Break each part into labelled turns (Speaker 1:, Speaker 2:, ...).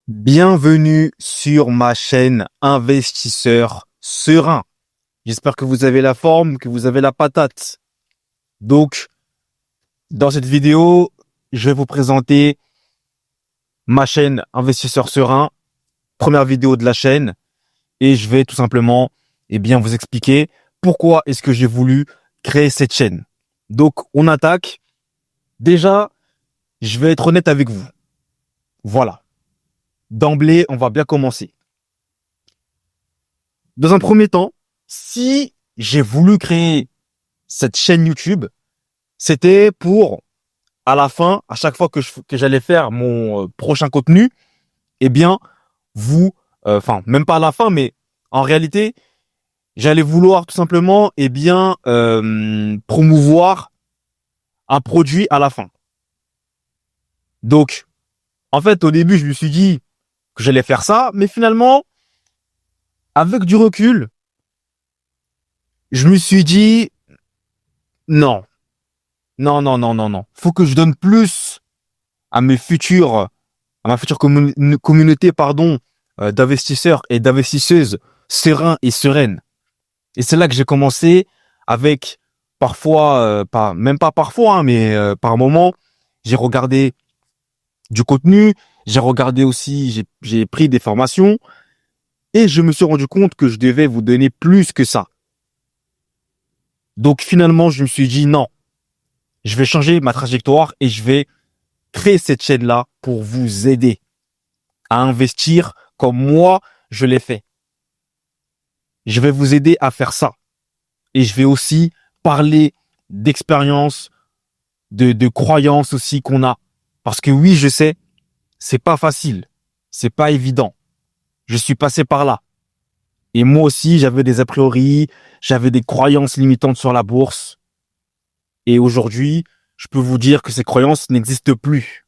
Speaker 1: Bienvenue sur ma chaîne Investisseur Serein. J'espère que vous avez la forme, que vous avez la patate. Donc, dans cette vidéo, je vais vous présenter ma chaîne Investisseur Serein, première vidéo de la chaîne, et je vais tout simplement, vous expliquer pourquoi est-ce que j'ai voulu créer cette chaîne. Donc, on attaque. Déjà, je vais être honnête avec vous. Voilà. D'emblée, on va bien commencer. Dans un premier temps, si j'ai voulu créer cette chaîne YouTube, c'était pour, à la fin, à chaque fois que j'allais faire mon prochain contenu, vous, même pas à la fin, mais en réalité, j'allais vouloir tout simplement, promouvoir un produit à la fin. Donc, en fait, au début, je me suis dit que j'allais faire ça, mais finalement, avec du recul, je me suis dit, non, non. Faut que je donne plus à ma future communauté, d'investisseurs et d'investisseuses sereins et sereines. Et c'est là que j'ai commencé avec parfois, même pas parfois, par moment, j'ai regardé du contenu, j'ai regardé aussi, j'ai pris des formations et je me suis rendu compte que je devais vous donner plus que ça. Donc finalement, je me suis dit non, je vais changer ma trajectoire et je vais créer cette chaîne-là pour vous aider à investir comme moi, je l'ai fait. Je vais vous aider à faire ça. Et je vais aussi parler d'expérience, de croyances aussi qu'on a. Parce que oui, je sais, c'est pas facile. C'est pas évident. Je suis passé par là. Et moi aussi, j'avais des a priori, j'avais des croyances limitantes sur la bourse. Et aujourd'hui, je peux vous dire que ces croyances n'existent plus.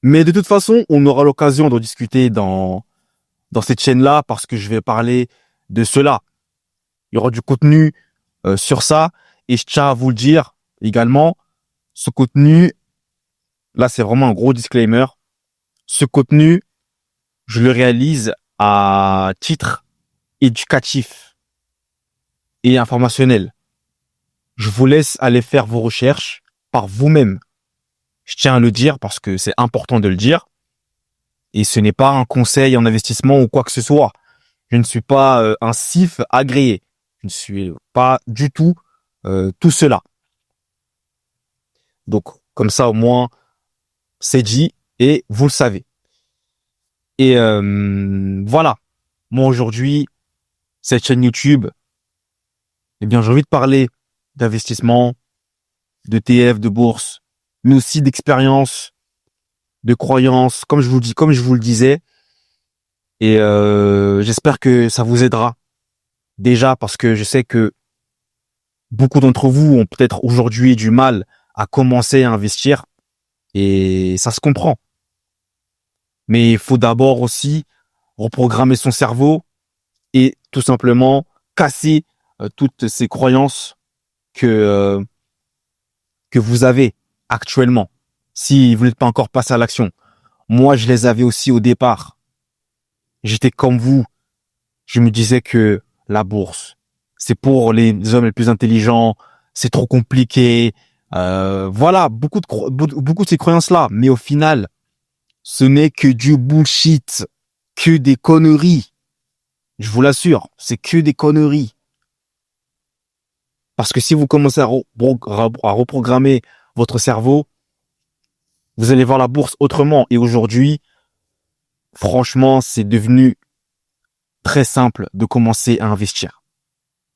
Speaker 1: Mais de toute façon, on aura l'occasion d'en discuter dans cette chaîne-là parce que je vais parler de cela. Il y aura du contenu sur ça et je tiens à vous le dire également, ce contenu, là c'est vraiment un gros disclaimer, ce contenu, je le réalise à titre éducatif et informationnel. Je vous laisse aller faire vos recherches par vous-même. Je tiens à le dire parce que c'est important de le dire. Et ce n'est pas un conseil en investissement ou quoi que ce soit. Je ne suis pas un CIF agréé. Je ne suis pas du tout tout cela. Donc, comme ça, au moins, c'est dit et vous le savez. Et voilà. Moi, aujourd'hui, cette chaîne YouTube, j'ai envie de parler d'investissement, de TF, de bourse, mais aussi d'expérience, de croyances, comme je vous le disais. Et j'espère que ça vous aidera. Déjà, parce que je sais que beaucoup d'entre vous ont peut-être aujourd'hui du mal à commencer à investir et ça se comprend. Mais il faut d'abord aussi reprogrammer son cerveau et tout simplement casser toutes ces croyances que vous avez actuellement si vous n'êtes pas encore passé à l'action. Moi, je les avais aussi au départ. J'étais comme vous. Je me disais que la bourse, c'est pour les hommes les plus intelligents, c'est trop compliqué. Voilà, beaucoup de ces croyances-là. Mais au final, ce n'est que du bullshit, que des conneries. Je vous l'assure, c'est que des conneries. Parce que si vous commencez à reprogrammer votre cerveau, vous allez voir la bourse autrement. Et aujourd'hui, franchement, c'est devenu très simple de commencer à investir.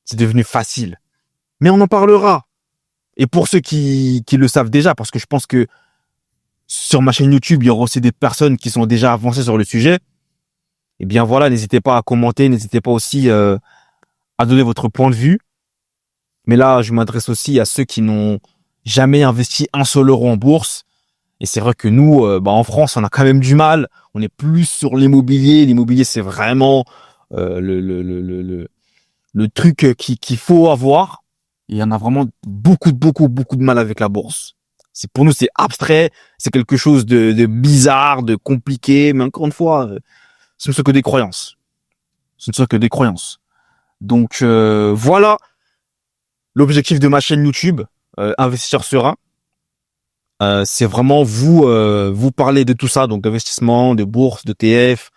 Speaker 1: C'est devenu facile. Mais on en parlera. Et pour ceux qui le savent déjà, parce que je pense que sur ma chaîne YouTube, il y aura aussi des personnes qui sont déjà avancées sur le sujet. Voilà, n'hésitez pas à commenter, n'hésitez pas aussi à donner votre point de vue. Mais là, je m'adresse aussi à ceux qui n'ont jamais investi un seul euro en bourse. Et c'est vrai que nous, en France, on a quand même du mal. On est plus sur l'immobilier. L'immobilier, c'est vraiment le truc qu'il faut avoir. Et il y en a vraiment beaucoup de mal avec la bourse. Pour nous, c'est abstrait, c'est quelque chose de bizarre, de compliqué, mais encore une fois, ce ne sont que des croyances. Ce ne sont que des croyances. Donc voilà l'objectif de ma chaîne YouTube, Investisseur Serein. C'est vraiment vous parler de tout ça, donc d'investissement, de bourse, d'ETF,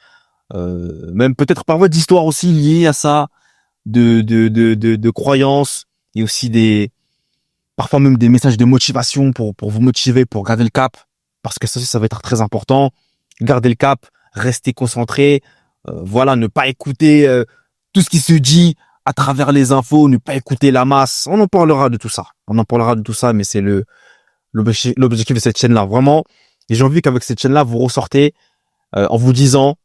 Speaker 1: même peut-être parfois d'histoires aussi liées à ça, de croyances, et aussi parfois même des messages de motivation pour vous motiver, pour garder le cap, parce que ça aussi, ça va être très important. Garder le cap, rester concentré, voilà, ne pas écouter tout ce qui se dit à travers les infos, ne pas écouter la masse. On en parlera de tout ça. On en parlera de tout ça, mais c'est l'objectif de cette chaîne-là, vraiment. Et j'ai envie qu'avec cette chaîne-là, vous ressortez en vous disant,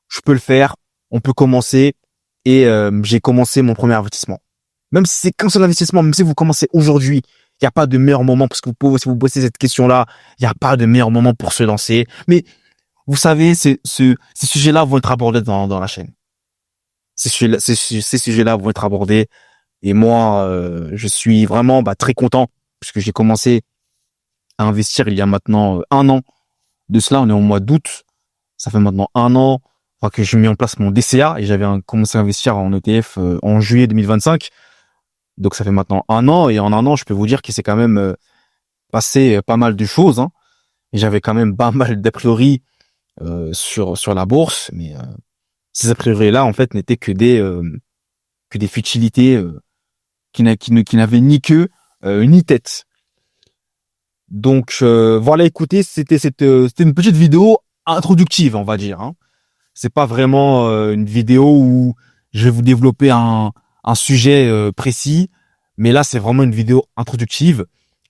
Speaker 1: je peux le faire, on peut commencer, et j'ai commencé mon premier investissement. Même si c'est qu'un seul investissement, même si vous commencez aujourd'hui, il n'y a pas de meilleur moment, parce que si vous posez cette question-là, il n'y a pas de meilleur moment pour se lancer. Mais vous savez, ces sujets-là vont être abordés dans la chaîne. Ces sujets-là vont être abordés. Et moi, je suis vraiment très content, puisque j'ai commencé à investir il y a maintenant 1 an. De cela, on est au mois d'août. Ça fait maintenant 1 an que j'ai mis en place mon DCA et j'avais commencé à investir en ETF en juillet 2025. Donc ça fait maintenant 1 an, et en 1 an, je peux vous dire qu'il s'est quand même passé pas mal de choses, hein. Et j'avais quand même pas mal d'a priori sur la bourse, mais ces a priori là en fait n'étaient que des futilités qui n'avaient ni queue ni tête. Donc voilà, écoutez, c'était une petite vidéo introductive, on va dire, hein. C'est pas vraiment une vidéo où je vais vous développer un sujet précis, mais là c'est vraiment une vidéo introductive.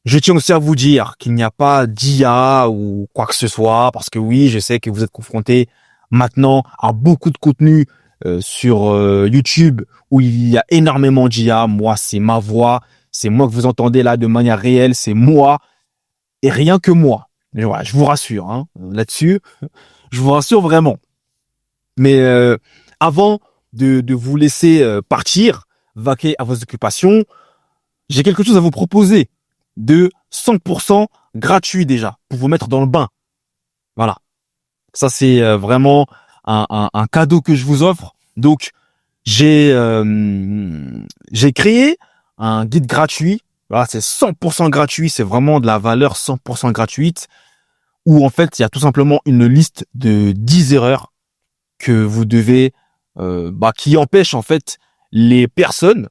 Speaker 1: Je tiens aussi à vous dire qu'il n'y a pas d'IA ou quoi que ce soit, parce que oui, je sais que vous êtes confrontés maintenant à beaucoup de contenu sur YouTube où il y a énormément d'IA. Moi, c'est ma voix, c'est moi que vous entendez là de manière réelle, c'est moi et rien que moi. Mais voilà, je vous rassure, hein, là-dessus, je vous rassure vraiment. Mais avant de vous laisser partir, vaquer à vos occupations, j'ai quelque chose à vous proposer de 100% gratuit déjà, pour vous mettre dans le bain. Voilà. Ça, c'est vraiment un cadeau que je vous offre. Donc, j'ai créé un guide gratuit. Voilà, c'est 100% gratuit. C'est vraiment de la valeur 100% gratuite, où en fait, il y a tout simplement une liste de 10 erreurs que vous devez, qui empêchent en fait les personnes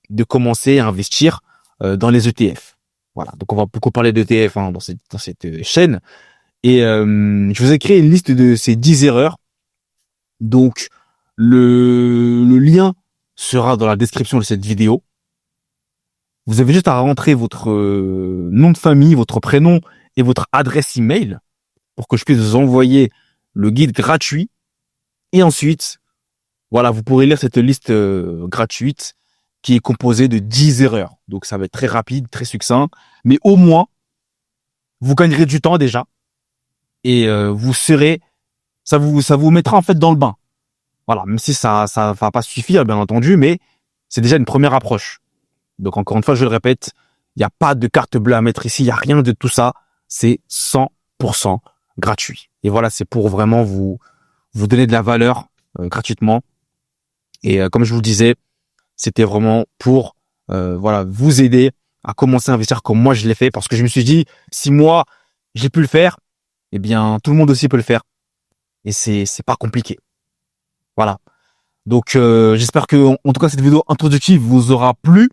Speaker 1: de commencer à investir dans les ETF. Voilà, donc on va beaucoup parler d'ETF dans cette chaîne. Et je vous ai créé une liste de ces 10 erreurs. Donc le lien sera dans la description de cette vidéo. Vous avez juste à rentrer votre nom de famille, votre prénom et votre adresse email pour que je puisse vous envoyer le guide gratuit. Et ensuite, voilà, vous pourrez lire cette liste gratuite qui est composée de 10 erreurs. Donc ça va être très rapide, très succinct, mais au moins vous gagnerez du temps déjà, et vous serez, ça vous mettra en fait dans le bain. Voilà, même si ça va pas suffire bien entendu, mais c'est déjà une première approche. Donc encore une fois, je le répète, il n'y a pas de carte bleue à mettre ici, il n'y a rien de tout ça, c'est 100% gratuit. Et voilà, c'est pour vraiment vous donner de la valeur gratuitement. Et comme je vous le disais, c'était vraiment pour vous aider à commencer à investir comme moi je l'ai fait, parce que je me suis dit, si moi j'ai pu le faire, eh bien tout le monde aussi peut le faire, et c'est pas compliqué. Voilà. Donc j'espère que en tout cas cette vidéo introductive vous aura plu.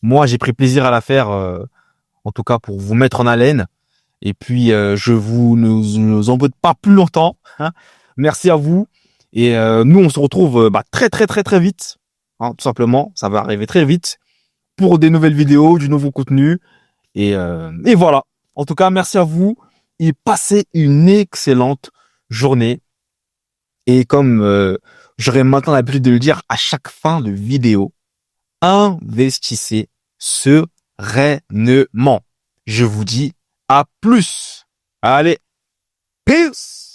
Speaker 1: Moi j'ai pris plaisir à la faire, en tout cas pour vous mettre en haleine. Et puis je ne embête pas plus longtemps, hein. Merci à vous, et nous on se retrouve très très très très vite, hein, tout simplement. Ça va arriver très vite pour des nouvelles vidéos, du nouveau contenu, et voilà. En tout cas, merci à vous et passez une excellente journée. Et comme j'aurais maintenant l'habitude de le dire à chaque fin de vidéo, investissez sereinement. Je vous dis à plus. Allez, peace!